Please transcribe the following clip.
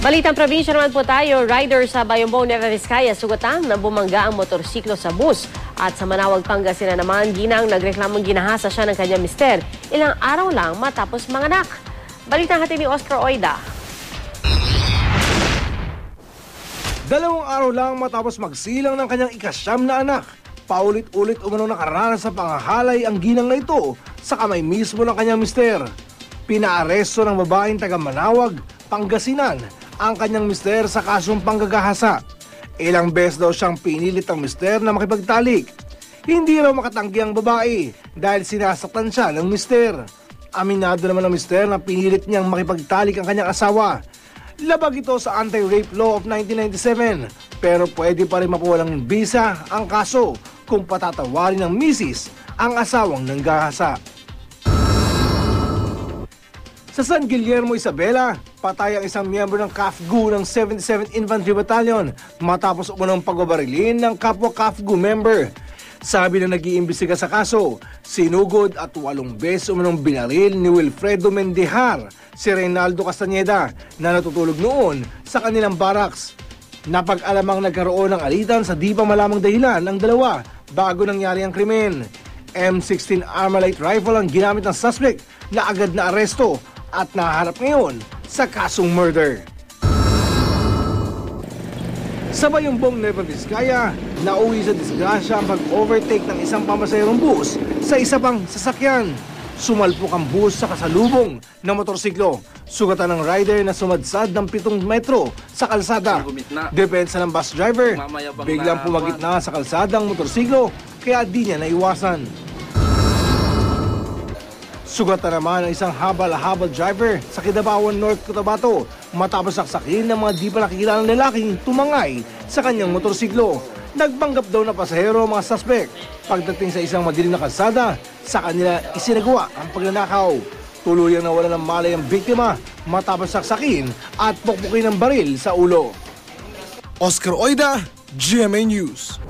Balitang probinsya naman po tayo, rider sa Bayambong, Nueva Vizcaya sugatan na bumangga ang motorsiklo sa bus. At sa Manawag, Pangasinan naman, ginang nagreklamong ginahasa siya ng kanyang mister. Ilang araw lang matapos manganak. Balitang hatid ni Oscar Oida. 2 araw lang matapos magsilang ng kanyang ikasyam na anak. Paulit-ulit umanong nakaranas sa pangahalay ang ginang na ito sa kamay mismo ng kanyang mister. Pinaaresto ng babaeng taga Manawag, Pangasinan ang kanyang mister sa kasong panggagahasa. Ilang beses daw siyang pinilit ng mister na makipagtalik. Hindi raw makatanggi ang babae dahil sinasaktan siya ng mister. Aminado naman ng mister na pinilit niyang makipagtalik ang kanyang asawa. Labag ito sa Anti-Rape Law of 1997 pero pwede pa rin mapawalang bisa ang kaso kung patatawarin ng misis ang asawang nanggahasa. Sa San Guillermo, Isabela, patay ang isang miyembro ng CAFGU ng 77th Infantry Battalion matapos umunong pagbabarilin ng kapwa CAFGU member. Sabi na nag-iimbestiga sa kaso, sinugod at 8 beses umunong binaril ni Wilfredo Mendejar si Reynaldo Castañeda na natutulog noon sa kanilang barracks. Napag-alamang nagkaroon ng alitan sa di pa malamang dahilan ng dalawa bago nangyari ang krimen. M16 Armalite rifle ang ginamit ng suspect na agad na aresto at naharap ngayon sa kasong murder. Sa Bayambong, Nueva Vizcaya, nauwi sa disgrasya ang pag-overtake ng isang pamasaherong bus sa isa pang sasakyan. Sumalpok ang bus sa kasalubong ng motorsiklo. Sugatan ng rider na sumadsad ng 7 metro sa kalsada. Depensa ng bus driver, biglang pumagitna sa kalsada ang motorsiklo kaya di niya naiwasan. Sugatan naman ang isang habal-habal driver sa Kidabawan, North Cotabato matapos saksakin ng mga di pa nakikilalang lalaking tumangay sa kanyang motorsiklo. Nagpanggap daw na pasahero ang mga suspect. Pagdating sa isang madilim na kalsada, sa kanila isinagawa ang pagnanakaw. Tuluyang nawala ng malay ang biktima matapos saksakin at pukpukin ng baril sa ulo. Oscar Oida, GMA News.